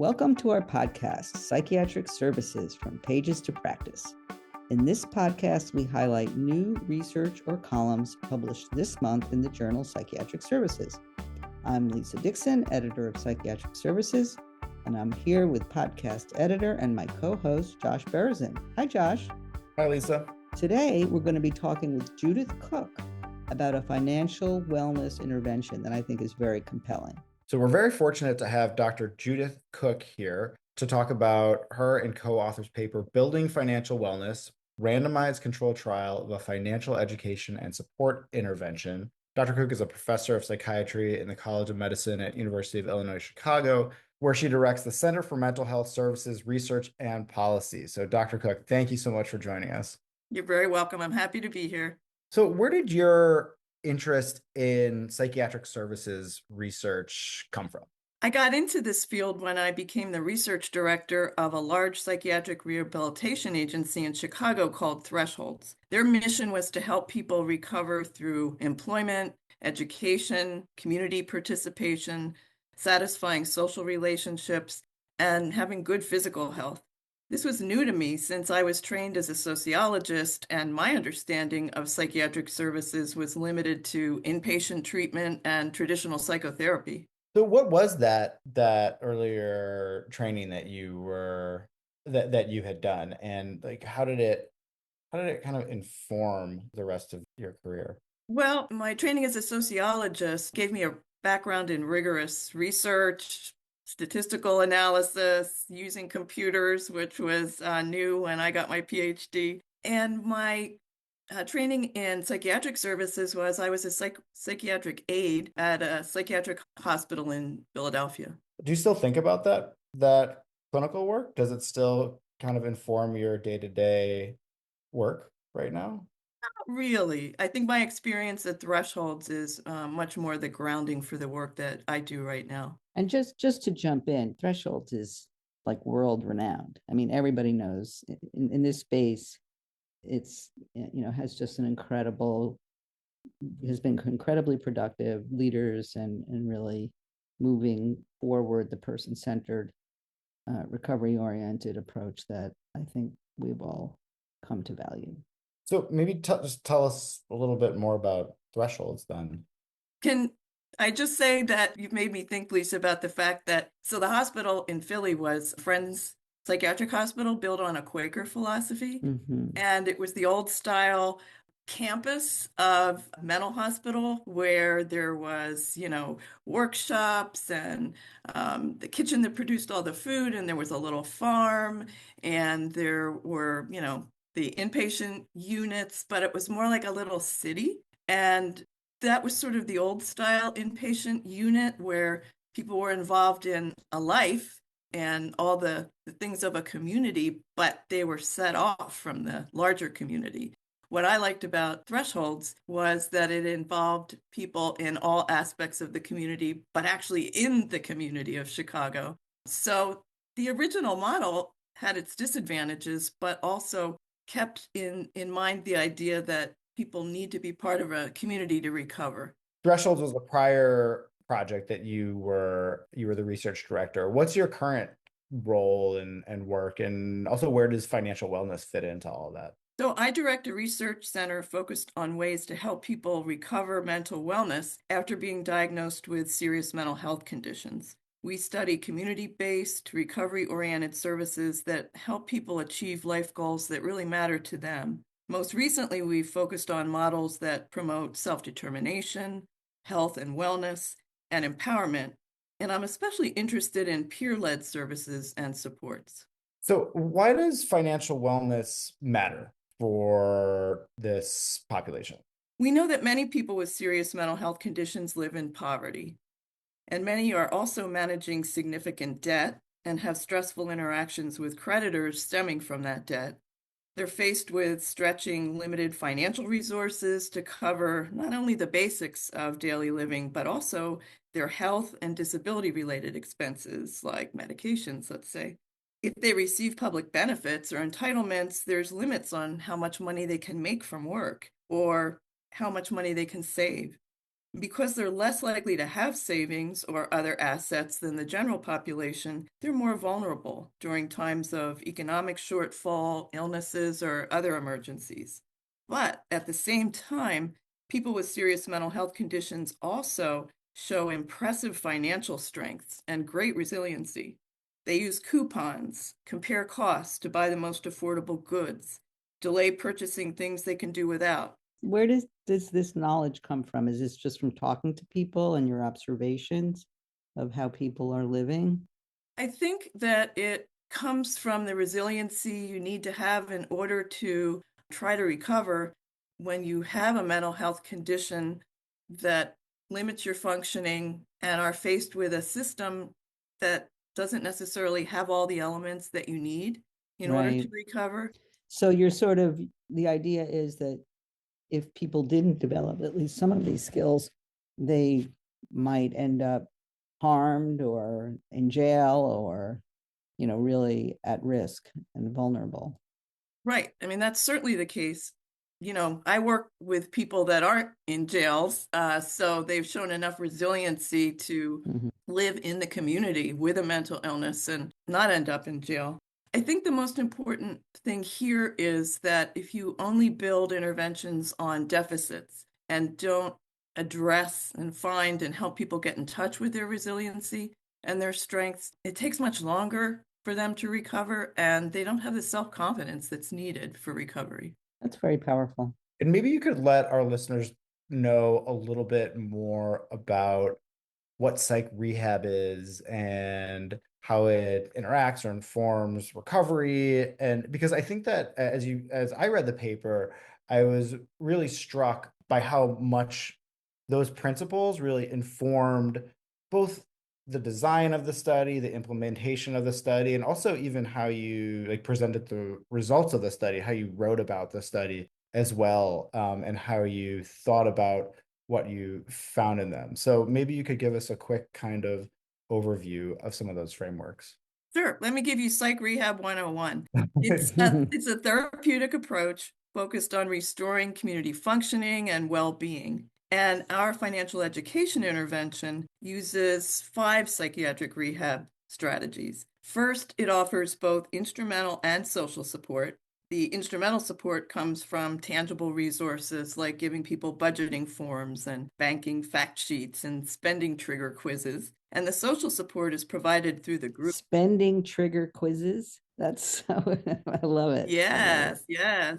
Welcome to our podcast, Psychiatric Services from Pages to Practice. In this podcast, we highlight new research or columns published this month in the journal Psychiatric Services. I'm Lisa Dixon, editor of Psychiatric Services, and I'm here with podcast editor and my co-host, Josh Berezin. Hi, Josh. Hi, Lisa. Today, we're going to be talking with Judith Cook about a financial wellness intervention that I think is very compelling. So we're very fortunate to have Dr. Judith Cook here to talk about her and co-author's paper, Building Financial Wellness, Randomized Controlled Trial of a Financial Education and Support Intervention. Dr. Cook is a professor of psychiatry in the College of Medicine at University of Illinois, Chicago, where she directs the Center for Mental Health Services Research and Policy. So Dr. Cook, thank you so much for joining us. You're very welcome. I'm happy to be here. So where did your interest in psychiatric services research come from? I got into this field when I became the research director of a large psychiatric rehabilitation agency in Chicago called Thresholds. Their mission was to help people recover through employment, education, community participation, satisfying social relationships, and having good physical health. This was new to me since I was trained as a sociologist, and my understanding of psychiatric services was limited to inpatient treatment and traditional psychotherapy. So what was that earlier training that you had done, and like how did it kind of inform the rest of your career? Well, my training as a sociologist gave me a background in rigorous research, statistical analysis, using computers, which was new when I got my PhD. And my training in psychiatric services was I was a psychiatric aide at a psychiatric hospital in Philadelphia. Do you still think about that clinical work? Does it still kind of inform your day-to-day work right now? Not really. I think my experience at Thresholds is much more the grounding for the work that I do right now. And just to jump in, Thresholds is like world renowned. I mean, everybody knows in this space, it's, has just has been incredibly productive leaders and really moving forward the person-centered, recovery-oriented approach that I think we've all come to value. So maybe just tell us a little bit more about Thresholds then. Can I just say that you've made me think, Lisa, about the fact that, so the hospital in Philly was Friends Psychiatric Hospital built on a Quaker philosophy. Mm-hmm. And it was the old style campus of mental hospital where there was, workshops and the kitchen that produced all the food, and there was a little farm, and there were, the inpatient units, but it was more like a little city. And that was sort of the old style inpatient unit where people were involved in a life and all the things of a community, but they were set off from the larger community. What I liked about Thresholds was that it involved people in all aspects of the community, but actually in the community of Chicago. So the original model had its disadvantages, but also kept in mind the idea that people need to be part of a community to recover. Thresholds was the prior project that you were the research director. What's your current role and work, and also where does financial wellness fit into all of that? So I direct a research center focused on ways to help people recover mental wellness after being diagnosed with serious mental health conditions. We study community-based, recovery-oriented services that help people achieve life goals that really matter to them. Most recently, we've focused on models that promote self-determination, health and wellness, and empowerment. And I'm especially interested in peer-led services and supports. So why does financial wellness matter for this population? We know that many people with serious mental health conditions live in poverty, and many are also managing significant debt and have stressful interactions with creditors stemming from that debt. They're faced with stretching limited financial resources to cover not only the basics of daily living, but also their health and disability-related expenses, like medications, let's say. If they receive public benefits or entitlements, there's limits on how much money they can make from work or how much money they can save. Because they're less likely to have savings or other assets than the general population, they're more vulnerable during times of economic shortfall, illnesses, or other emergencies. But at the same time, people with serious mental health conditions also show impressive financial strengths and great resiliency. They use coupons, compare costs to buy the most affordable goods, delay purchasing things they can do without. Where does this knowledge come from? Is this just from talking to people and your observations of how people are living? I think that it comes from the resiliency you need to have in order to try to recover when you have a mental health condition that limits your functioning and are faced with a system that doesn't necessarily have all the elements that you need in order to Right. recover. So you're sort of, the idea is that if people didn't develop at least some of these skills, they might end up harmed or in jail or, really at risk and vulnerable. Right. I mean, that's certainly the case. I work with people that aren't in jails, so they've shown enough resiliency to Mhm. live in the community with a mental illness and not end up in jail. I think the most important thing here is that if you only build interventions on deficits and don't address and find and help people get in touch with their resiliency and their strengths, it takes much longer for them to recover, and they don't have the self-confidence that's needed for recovery. That's very powerful. And maybe you could let our listeners know a little bit more about what psych rehab is and how it interacts or informs recovery. And because I think that as I read the paper, I was really struck by how much those principles really informed both the design of the study, the implementation of the study, and also even how you like presented the results of the study, how you wrote about the study as well, and how you thought about what you found in them. So maybe you could give us a quick kind of overview of some of those frameworks. Sure. Let me give you Psych Rehab 101. It's a therapeutic approach focused on restoring community functioning and well-being. And our financial education intervention uses 5 psychiatric rehab strategies. First, it offers both instrumental and social support. The instrumental support comes from tangible resources like giving people budgeting forms and banking fact sheets and spending trigger quizzes. And the social support is provided through the group. Spending trigger quizzes. That's so, I love it. Yes, yes.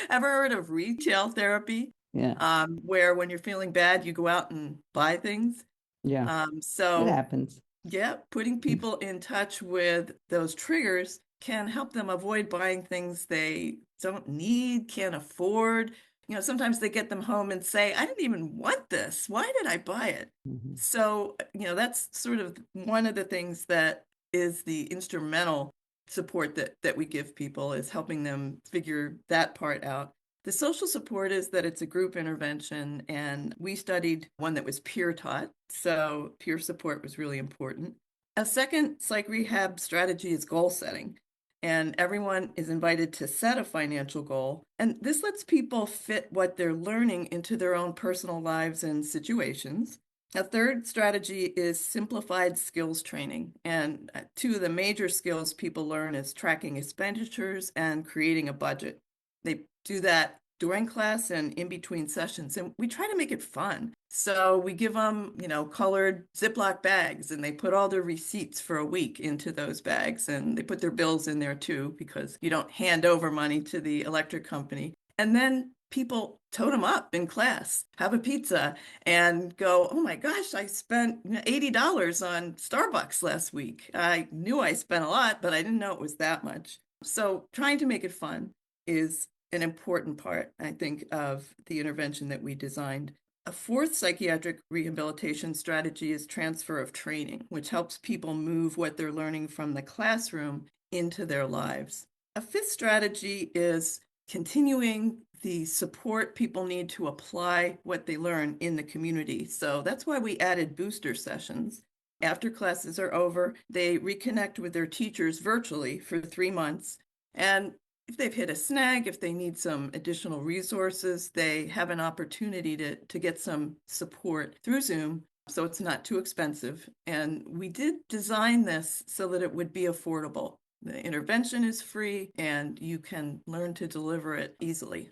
Ever heard of retail therapy? Yeah. Where when you're feeling bad, you go out and buy things. Yeah. It So happens. yeah, putting people in touch with those triggers can help them avoid buying things they don't need, can't afford. Sometimes they get them home and say, I didn't even want this. Why did I buy it? Mhm. So, that's sort of one of the things that is the instrumental support that we give people, is helping them figure that part out. The social support is that it's a group intervention, and we studied one that was peer taught, so peer support was really important. A second psych rehab strategy is goal setting, and everyone is invited to set a financial goal. And this lets people fit what they're learning into their own personal lives and situations. A third strategy is simplified skills training. And 2 of the major skills people learn is tracking expenditures and creating a budget. They do that during class and in between sessions, and we try to make it fun. So we give them, colored Ziploc bags, and they put all their receipts for a week into those bags, and they put their bills in there too, because you don't hand over money to the electric company. And then people tote them up in class, have a pizza, and go, oh my gosh, I spent $80 on Starbucks last week. I knew I spent a lot, but I didn't know it was that much. So trying to make it fun is an important part, I think, of the intervention that we designed. A fourth psychiatric rehabilitation strategy is transfer of training, which helps people move what they're learning from the classroom into their lives. A fifth strategy is continuing the support people need to apply what they learn in the community. So that's why we added booster sessions. After classes are over, they reconnect with their teachers virtually for 3 months. And if they've hit a snag, if they need some additional resources, they have an opportunity to get some support through Zoom. So it's not too expensive. And we did design this so that it would be affordable. The intervention is free and you can learn to deliver it easily.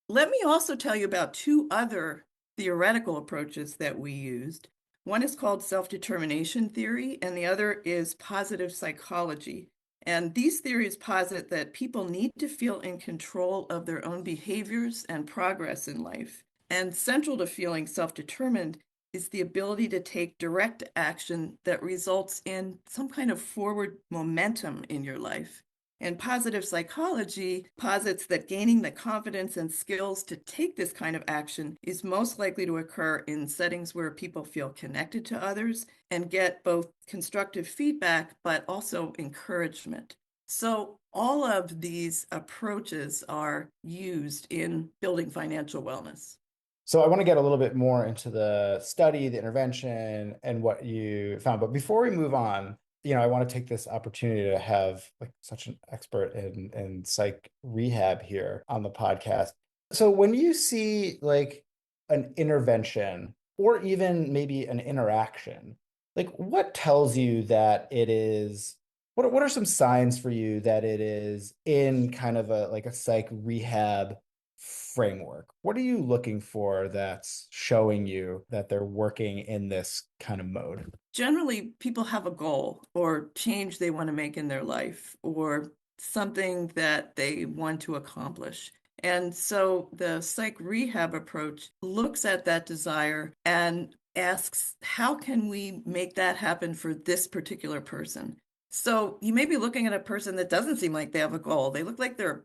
Let me also tell you about two other theoretical approaches that we used. One is called self-determination theory, and the other is positive psychology. And these theories posit that people need to feel in control of their own behaviors and progress in life. And central to feeling self-determined is the ability to take direct action that results in some kind of forward momentum in your life. And positive psychology posits that gaining the confidence and skills to take this kind of action is most likely to occur in settings where people feel connected to others and get both constructive feedback, but also encouragement. So all of these approaches are used in building financial wellness. So I want to get a little bit more into the study, the intervention, and what you found. But before we move on, I want to take this opportunity to have like such an expert in psych rehab here on the podcast. So when you see like an intervention or even maybe an interaction, like what tells you that it is, what are some signs for you that it is in kind of a psych rehab framework? What are you looking for that's showing you that they're working in this kind of mode? Generally, people have a goal or change they want to make in their life or something that they want to accomplish. And so the psych rehab approach looks at that desire and asks, how can we make that happen for this particular person? So you may be looking at a person that doesn't seem like they have a goal. They look like they're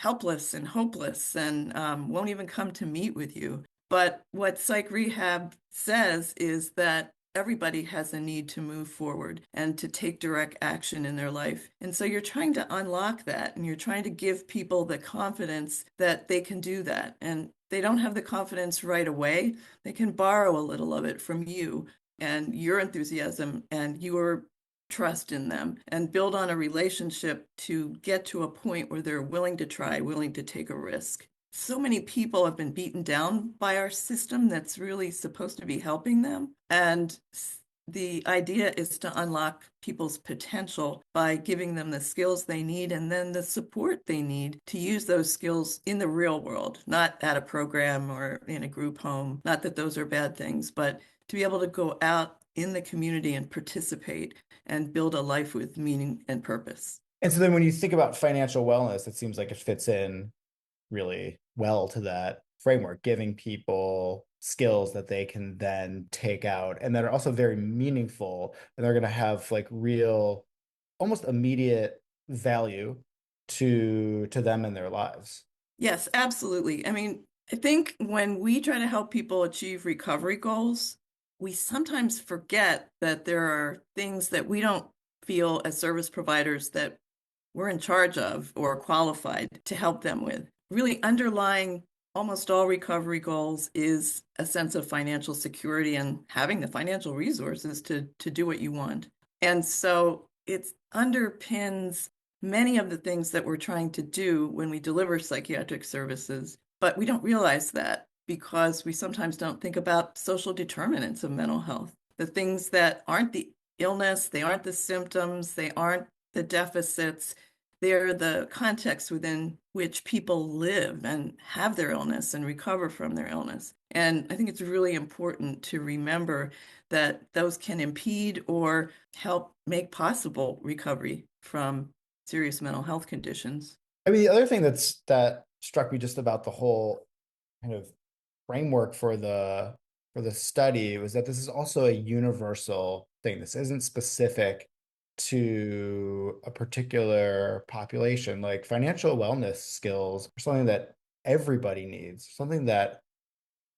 helpless and hopeless and won't even come to meet with you. But what psych rehab says is that everybody has a need to move forward and to take direct action in their life. And so you're trying to unlock that and you're trying to give people the confidence that they can do that. And they don't have the confidence right away. They can borrow a little of it from you and your enthusiasm and your trust in them and build on a relationship to get to a point where they're willing to try, willing to take a risk. So many people have been beaten down by our system that's really supposed to be helping them. And the idea is to unlock people's potential by giving them the skills they need and then the support they need to use those skills in the real world, not at a program or in a group home. Not that those are bad things, but to be able to go out in the community and participate and build a life with meaning and purpose. And so then when you think about financial wellness, it seems like it fits in really well to that framework, giving people skills that they can then take out and that are also very meaningful and they're going to have like real, almost immediate value to them in their lives. Yes, absolutely. I mean, I think when we try to help people achieve recovery goals, we sometimes forget that there are things that we don't feel as service providers that we're in charge of or qualified to help them with. Really underlying almost all recovery goals is a sense of financial security and having the financial resources to do what you want. And so it underpins many of the things that we're trying to do when we deliver psychiatric services, but we don't realize that because we sometimes don't think about social determinants of mental health, the things that aren't the illness, they aren't the symptoms, they aren't the deficits. They're the context within which people live and have their illness and recover from their illness. And I think it's really important to remember that those can impede or help make possible recovery from serious mental health conditions. I mean, the other thing that struck me just about the whole kind of framework for the study was that this is also a universal thing. This isn't specific to a particular population. Like financial wellness skills are something that everybody needs, something that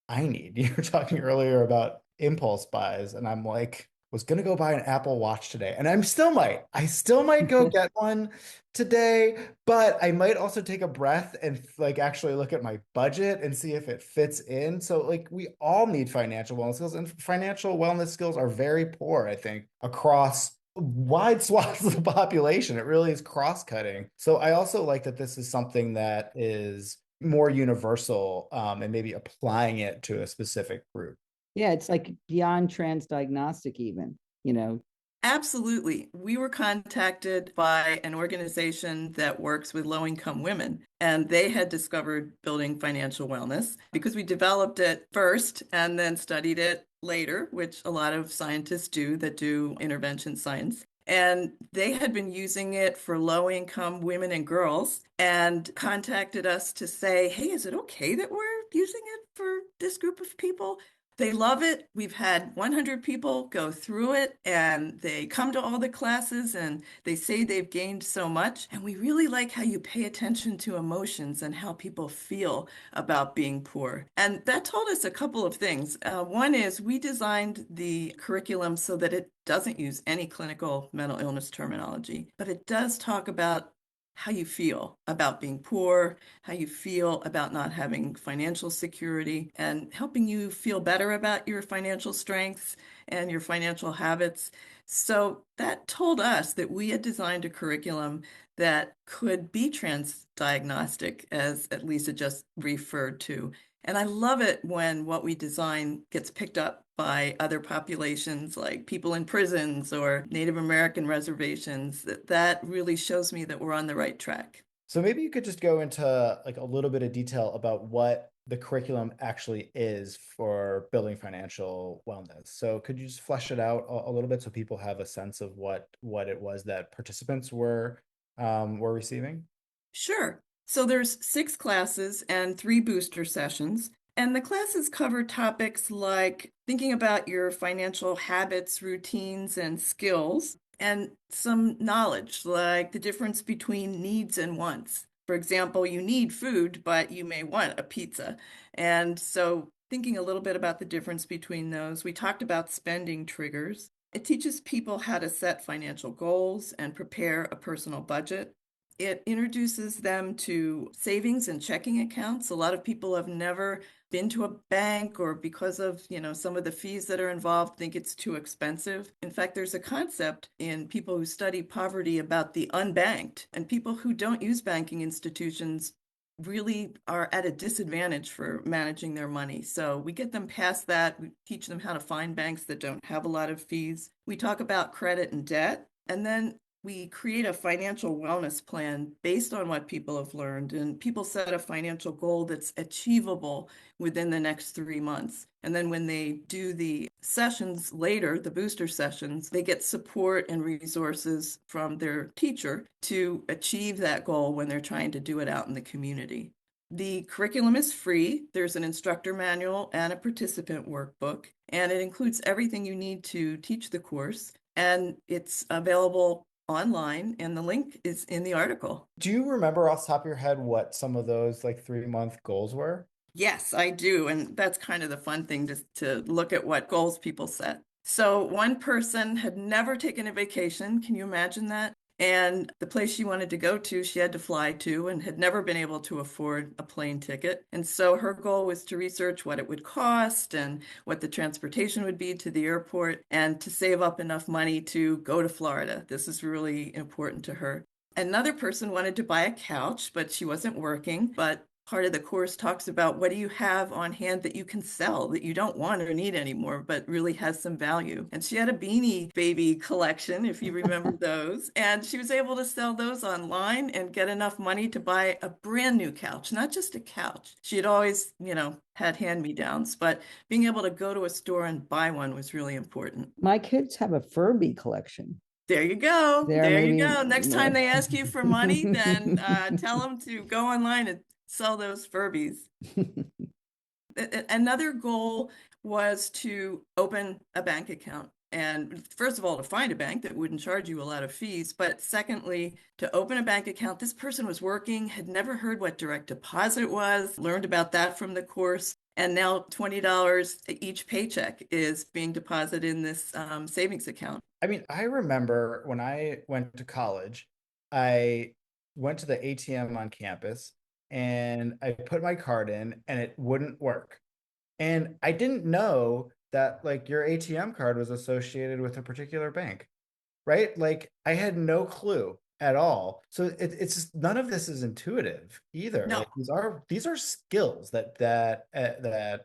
I need. You were talking earlier about impulse buys, and I'm like, was gonna go buy an Apple Watch today, and I still might go get one today, but I might also take a breath and like actually look at my budget and see if it fits in. So like we all need financial wellness skills, and financial wellness skills are very poor, I think, across wide swaths of the population. It really is cross-cutting. So I also like that this is something that is more universal, and maybe applying it to a specific group. Yeah, it's like beyond trans-diagnostic even, you know. Absolutely. We were contacted by an organization that works with low-income women, and they had discovered building financial wellness because we developed it first and then studied it later, which a lot of scientists do that do intervention science. And they had been using it for low-income women and girls and contacted us to say, hey, is it okay that we're using it for this group of people? They love it. We've had 100 people go through it and they come to all the classes and they say they've gained so much. And we really like how you pay attention to emotions and how people feel about being poor. And that told us a couple of things. One is we designed the curriculum so that it doesn't use any clinical mental illness terminology, but it does talk about how you feel about being poor, how you feel about not having financial security, and helping you feel better about your financial strengths and your financial habits. So that told us that we had designed a curriculum that could be trans-diagnostic, as at Lisa just referred to. And I love it when what we design gets picked up by other populations like people in prisons or Native American reservations. That really shows me that we're on the right track. So maybe you could just go into like a little bit of detail about what the curriculum actually is for building financial wellness. So could you just flesh it out a little bit so people have a sense of what it was that participants were receiving? Sure. So there's 6 classes and 3 booster sessions. And the classes cover topics like thinking about your financial habits, routines, and skills, and some knowledge like the difference between needs and wants. For example, you need food, but you may want a pizza. And so thinking a little bit about the difference between those, we talked about spending triggers. It teaches people how to set financial goals and prepare a personal budget. It introduces them to savings and checking accounts. A lot of people have never been to a bank or because of, some of the fees that are involved, think it's too expensive. In fact, there's a concept in people who study poverty about the unbanked, and people who don't use banking institutions really are at a disadvantage for managing their money. So we get them past that. We teach them how to find banks that don't have a lot of fees. We talk about credit and debt. And then we create a financial wellness plan based on what people have learned, and people set a financial goal that's achievable within the next 3 months. And then when they do the sessions later, the booster sessions, they get support and resources from their teacher to achieve that goal when they're trying to do it out in the community. The curriculum is free. There's an instructor manual and a participant workbook, and it includes everything you need to teach the course. And it's available online, and the link is in the article. Do you remember off the top of your head what some of those like 3-month goals were? Yes, I do. And that's kind of the fun thing to look at what goals people set. So one person had never taken a vacation. Can you imagine that? And the place she wanted to go to, she had to fly to and had never been able to afford a plane ticket. And so her goal was to research what it would cost and what the transportation would be to the airport and to save up enough money to go to Florida. This is really important to her. Another person wanted to buy a couch, but she wasn't working. But part of the course talks about what do you have on hand that you can sell that you don't want or need anymore, but really has some value. And she had a Beanie Baby collection, if you remember those. And she was able to sell those online and get enough money to buy a brand new couch, not just a couch. She had always, had hand-me-downs, but being able to go to a store and buy one was really important. My kids have a Furby collection. There you go. There, There you maybe. go. Next time they ask you for money, then tell them to go online and sell those Furbies. Another goal was to open a bank account. And first of all, to find a bank that wouldn't charge you a lot of fees. But secondly, to open a bank account, this person was working, had never heard what direct deposit was, learned about that from the course. And now $20 each paycheck is being deposited in this savings account. I mean, I remember when I went to college, I went to the ATM on campus and I put my card in and it wouldn't work. And I didn't know that like your ATM card was associated with a particular bank. right? Like I had no clue at all. So it's just none of this is intuitive either. No. Like these are skills that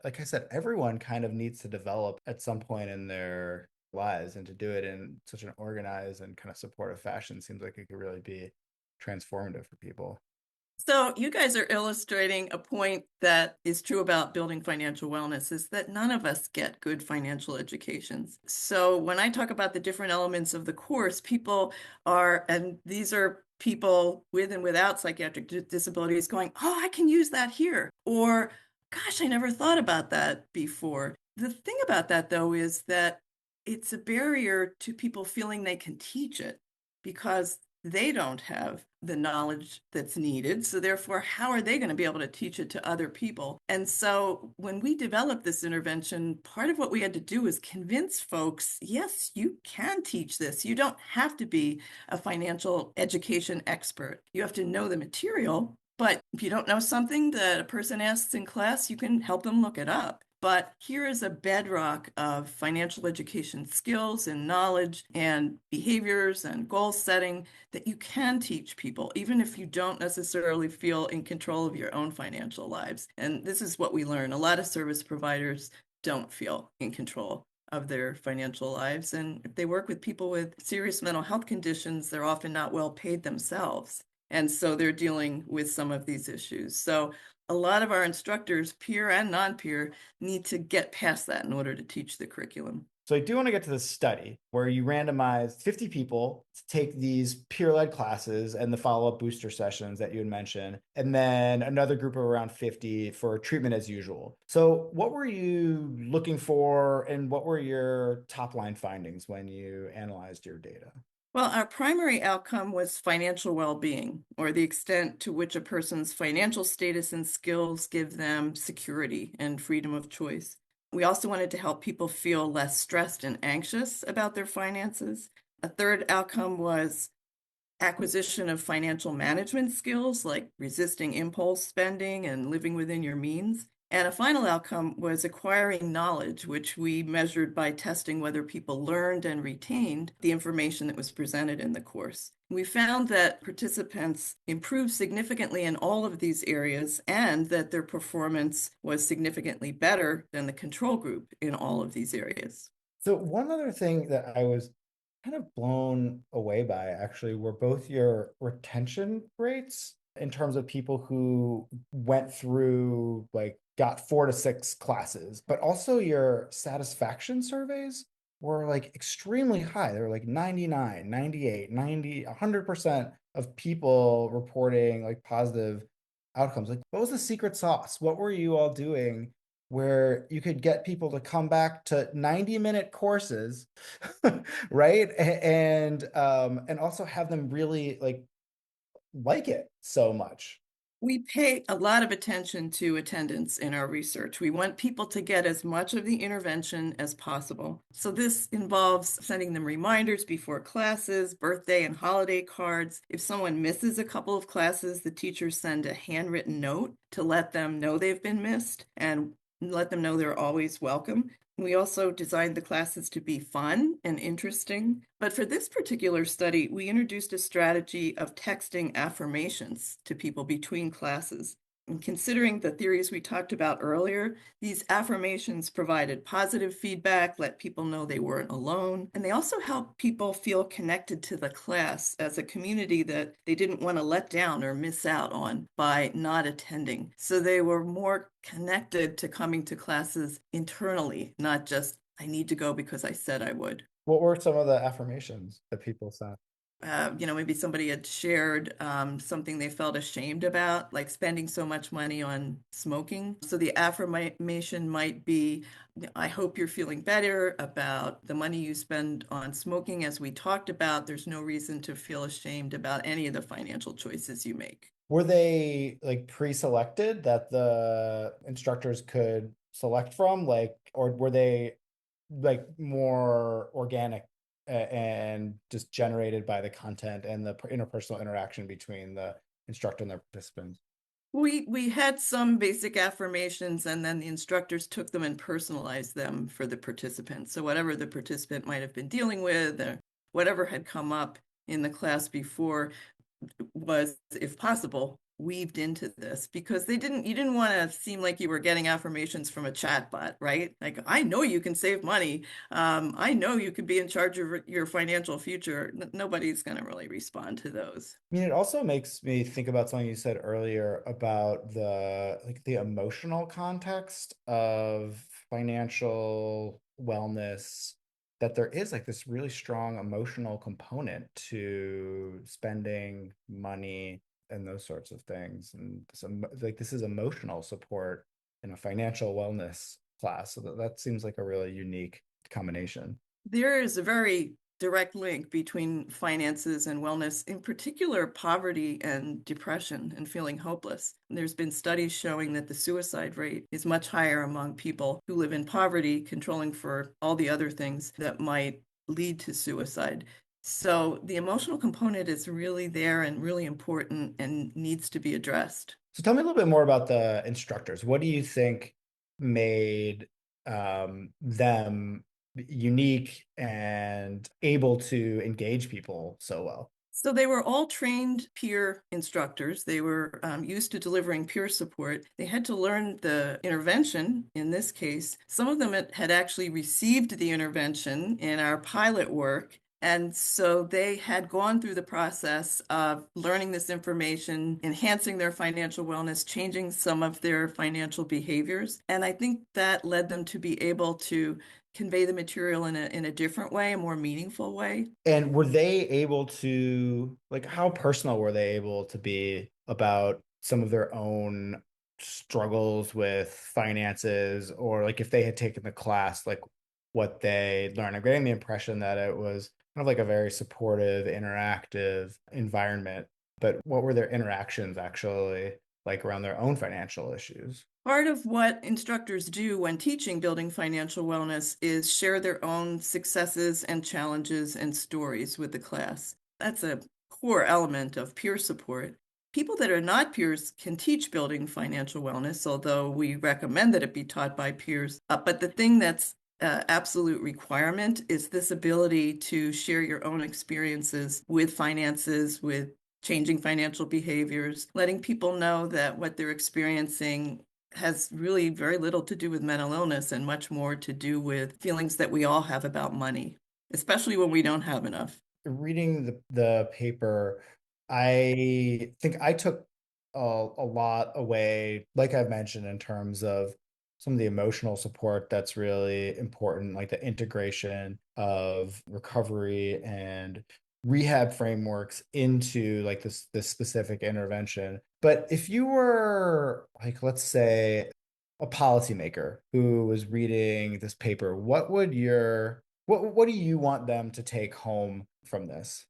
like I said, everyone kind of needs to develop at some point in their lives, and to do it in such an organized and kind of supportive fashion seems like it could really be transformative for people. So you guys are illustrating a point that is true about building financial wellness, is that none of us get good financial educations. So when I talk about the different elements of the course, people are, and these are people with and without psychiatric disabilities going, oh, I can use that here. Or, gosh, I never thought about that before. The thing about that, though, is that it's a barrier to people feeling they can teach it because they don't have the knowledge that's needed. So therefore, how are they going to be able to teach it to other people? And so when we developed this intervention, part of what we had to do is convince folks, yes, you can teach this. You don't have to be a financial education expert. You have to know the material. But if you don't know something that a person asks in class, you can help them look it up. But here is a bedrock of financial education skills and knowledge and behaviors and goal setting that you can teach people, even if you don't necessarily feel in control of your own financial lives. And this is what we learn. A lot of service providers don't feel in control of their financial lives. And if they work with people with serious mental health conditions, they're often not well paid themselves. And so they're dealing with some of these issues. So a lot of our instructors, peer and non-peer, need to get past that in order to teach the curriculum. So I do want to get to the study where you randomized 50 people to take these peer-led classes and the follow-up booster sessions that you had mentioned, and then another group of around 50 for treatment as usual. So what were you looking for, and what were your top-line findings when you analyzed your data? Well, our primary outcome was financial well-being, or the extent to which a person's financial status and skills give them security and freedom of choice. We also wanted to help people feel less stressed and anxious about their finances. A third outcome was acquisition of financial management skills like resisting impulse spending and living within your means. And a final outcome was acquiring knowledge, which we measured by testing whether people learned and retained the information that was presented in the course. We found that participants improved significantly in all of these areas and that their performance was significantly better than the control group in all of these areas. So one other thing that I was kind of blown away by actually were both your retention rates in terms of people who went through, like, got 4 to 6 classes, but also your satisfaction surveys were like extremely high. They were like 99, 98, 90, 100% of people reporting like positive outcomes. Like, what was the secret sauce? What were you all doing where you could get people to come back to 90-minute courses, right? And also have them really like it so much? We pay a lot of attention to attendance in our research. We want people to get as much of the intervention as possible. So this involves sending them reminders before classes, birthday and holiday cards. If someone misses a couple of classes, the teachers send a handwritten note to let them know they've been missed and let them know they're always welcome. We also designed the classes to be fun and interesting. But for this particular study, we introduced a strategy of texting affirmations to people between classes. And considering the theories we talked about earlier, these affirmations provided positive feedback, let people know they weren't alone, and they also helped people feel connected to the class as a community that they didn't want to let down or miss out on by not attending. So they were more connected to coming to classes internally, not just, I need to go because I said I would. What were some of the affirmations that people said? Maybe somebody had shared something they felt ashamed about, like spending so much money on smoking. So the affirmation might be, I hope you're feeling better about the money you spend on smoking. As we talked about, there's no reason to feel ashamed about any of the financial choices you make. Were they like pre-selected that the instructors could select from, like, or were they like more organic and just generated by the content and the interpersonal interaction between the instructor and their participants? We had some basic affirmations, and then the instructors took them and personalized them for the participants. So whatever the participant might have been dealing with, or whatever had come up in the class before was, if possible, weaved into this, because you didn't want to seem like you were getting affirmations from a chatbot, right? Like, I know you can save money. I know you could be in charge of your financial future. Nobody's going to really respond to those. I mean, it also makes me think about something you said earlier about the emotional context of financial wellness, that there is like this really strong emotional component to spending money and those sorts of things. And this is emotional support in a financial wellness class. So that seems like a really unique combination. There is a very direct link between finances and wellness, in particular poverty and depression and feeling hopeless. And there's been studies showing that the suicide rate is much higher among people who live in poverty, controlling for all the other things that might lead to suicide. So the emotional component is really there and really important and needs to be addressed. So tell me a little bit more about the instructors. What do you think made them unique and able to engage people so well? So they were all trained peer instructors. They were used to delivering peer support. They had to learn the intervention in this case. Some of them had actually received the intervention in our pilot work. And so they had gone through the process of learning this information, enhancing their financial wellness, changing some of their financial behaviors. And I think that led them to be able to convey the material in a different way, a more meaningful way. And were they able to, like, how personal were they able to be about some of their own struggles with finances, or like if they had taken the class, like what they learned? I'm getting the impression that it was kind of like a very supportive, interactive environment. But what were their interactions actually like around their own financial issues? Part of what instructors do when teaching building financial wellness is share their own successes and challenges and stories with the class. That's a core element of peer support. People that are not peers can teach building financial wellness, although we recommend that it be taught by peers. But the thing that's absolute requirement is this ability to share your own experiences with finances, with changing financial behaviors, letting people know that what they're experiencing has really very little to do with mental illness and much more to do with feelings that we all have about money, especially when we don't have enough. Reading the paper, I think I took a lot away, like I've mentioned, in terms of some of the emotional support that's really important, like the integration of recovery and rehab frameworks into like this specific intervention. But if you were like, let's say, a policymaker who was reading this paper, what do you want them to take home from this?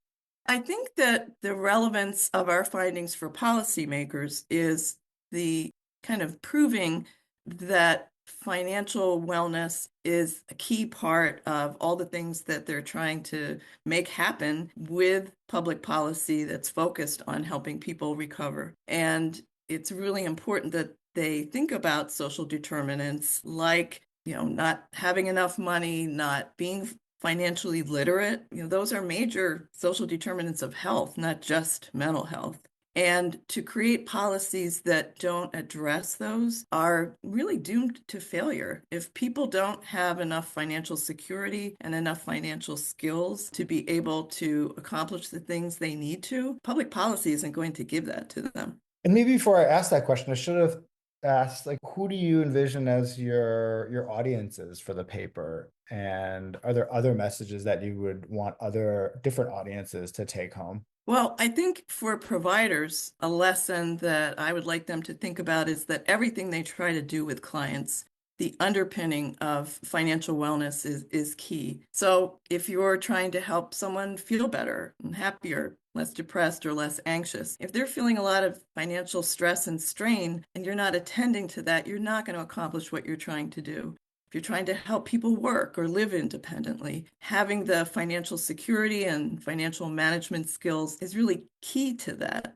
I think that the relevance of our findings for policymakers is the kind of proving that financial wellness is a key part of all the things that they're trying to make happen with public policy that's focused on helping people recover. And it's really important that they think about social determinants like, not having enough money, not being financially literate. Those are major social determinants of health, not just mental health. And to create policies that don't address those are really doomed to failure. If people don't have enough financial security and enough financial skills to be able to accomplish the things they need to, public policy isn't going to give that to them. And maybe before I ask that question, I should have asked, like, who do you envision as your audiences for the paper? And are there other messages that you would want other different audiences to take home? Well, I think for providers, a lesson that I would like them to think about is that everything they try to do with clients, the underpinning of financial wellness is key. So if you're trying to help someone feel better and happier, less depressed or less anxious, if they're feeling a lot of financial stress and strain and you're not attending to that, you're not going to accomplish what you're trying to do. If you're trying to help people work or live independently, having the financial security and financial management skills is really key to that.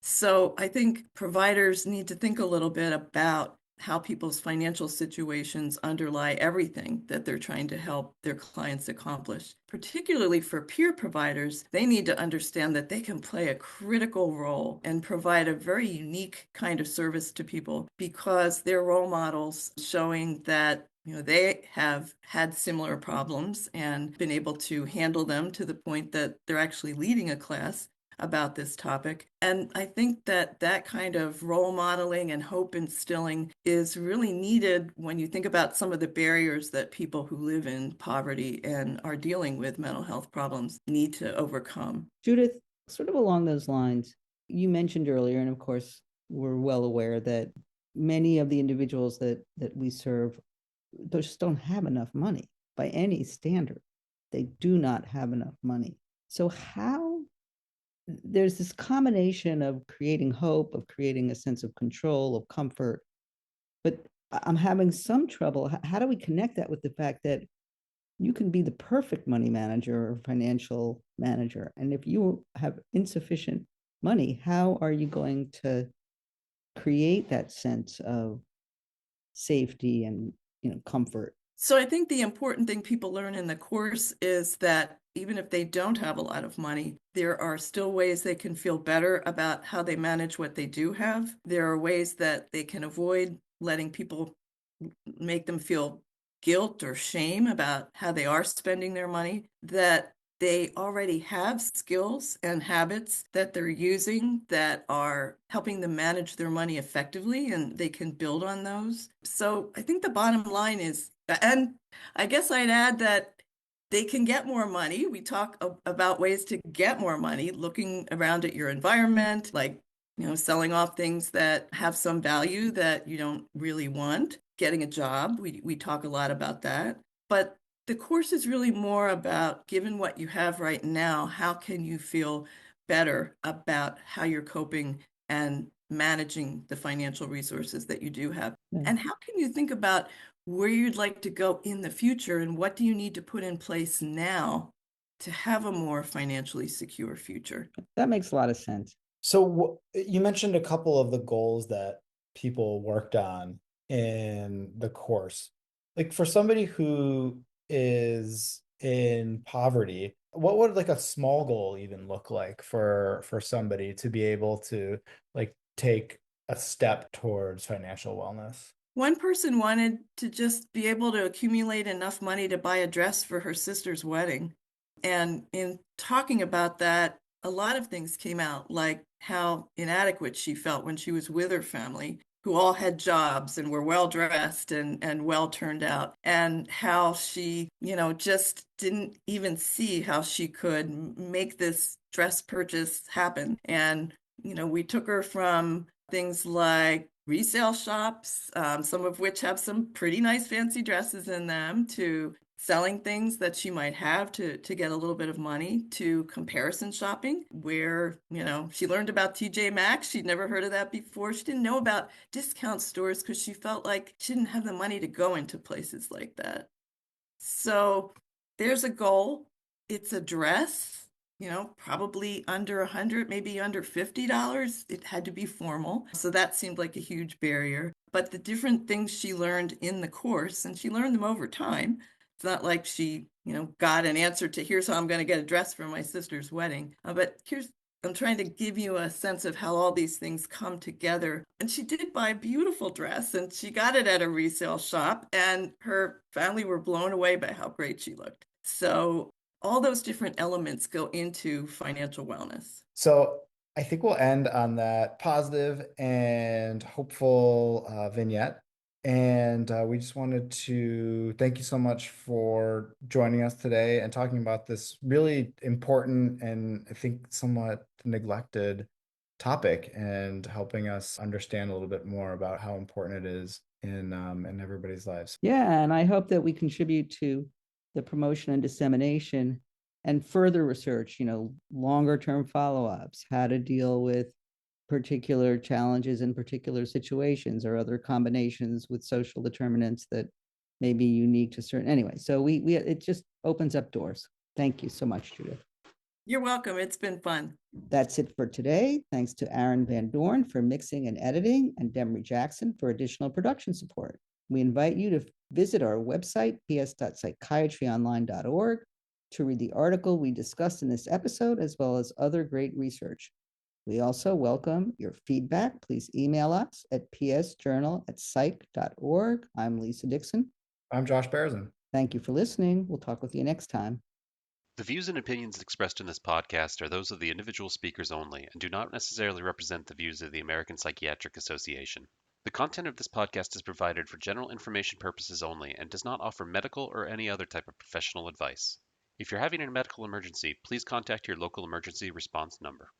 So I think providers need to think a little bit about how people's financial situations underlie everything that they're trying to help their clients accomplish. Particularly for peer providers, they need to understand that they can play a critical role and provide a very unique kind of service to people because they're role models showing that they have had similar problems and been able to handle them to the point that they're actually leading a class about this topic. And I think that that kind of role modeling and hope instilling is really needed when you think about some of the barriers that people who live in poverty and are dealing with mental health problems need to overcome. Judith, sort of along those lines, you mentioned earlier, and of course, we're well aware that many of the individuals that we serve just don't have enough money by any standard. They do not have enough money. So how there's this combination of creating hope, of creating a sense of control, of comfort, but I'm having some trouble. How do we connect that with the fact that you can be the perfect money manager or financial manager, and if you have insufficient money, how are you going to create that sense of safety and comfort? So I think the important thing people learn in the course is that even if they don't have a lot of money, there are still ways they can feel better about how they manage what they do have. There are ways that they can avoid letting people make them feel guilt or shame about how they are spending their money, that they already have skills and habits that they're using that are helping them manage their money effectively, and they can build on those. So I think the bottom line is, and I guess I'd add that they can get more money. We talk about ways to get more money, looking around at your environment, like selling off things that have some value that you don't really want, getting a job. We talk a lot about that. But the course is really more about, given what you have right now, how can you feel better about how you're coping and managing the financial resources that you do have? Yeah. And how can you think about where you'd like to go in the future and what do you need to put in place now to have a more financially secure future? That makes a lot of sense. So you mentioned a couple of the goals that people worked on in the course. Like for somebody who is in poverty, what would like a small goal even look like for somebody to be able to like take a step towards financial wellness? One person wanted to just be able to accumulate enough money to buy a dress for her sister's wedding. And in talking about that, a lot of things came out, like how inadequate she felt when she was with her family, who all had jobs and were well dressed and well turned out, and how she, just didn't even see how she could make this dress purchase happen. And, we took her from things like resale shops, some of which have some pretty nice fancy dresses in them, to selling things that she might have to get a little bit of money, to comparison shopping, where, she learned about TJ Maxx. She'd never heard of that before. She didn't know about discount stores because she felt like she didn't have the money to go into places like that. So there's a goal. It's a dress, probably under 100, maybe under $50. It had to be formal. So that seemed like a huge barrier. But the different things she learned in the course, and she learned them over time. It's not like she, got an answer to here's how I'm going to get a dress for my sister's wedding. But I'm trying to give you a sense of how all these things come together. And she did buy a beautiful dress, and she got it at a resale shop, and her family were blown away by how great she looked. So all those different elements go into financial wellness. So I think we'll end on that positive and hopeful vignette. And we just wanted to thank you so much for joining us today and talking about this really important and I think somewhat neglected topic, and helping us understand a little bit more about how important it is in everybody's lives. Yeah, and I hope that we contribute to the promotion and dissemination and further research, longer term follow-ups, how to deal with particular challenges in particular situations or other combinations with social determinants that may be unique to certain. Anyway, so we it just opens up doors. Thank you so much, Judith. You're welcome. It's been fun. That's it for today. Thanks to Aaron Van Dorn for mixing and editing and Demery Jackson for additional production support. We invite you to visit our website, ps.psychiatryonline.org, to read the article we discussed in this episode, as well as other great research. We also welcome your feedback. Please email us at psjournal@psych.org. I'm Lisa Dixon. I'm Josh Berezin. Thank you for listening. We'll talk with you next time. The views and opinions expressed in this podcast are those of the individual speakers only and do not necessarily represent the views of the American Psychiatric Association. The content of this podcast is provided for general information purposes only and does not offer medical or any other type of professional advice. If you're having a medical emergency, please contact your local emergency response number.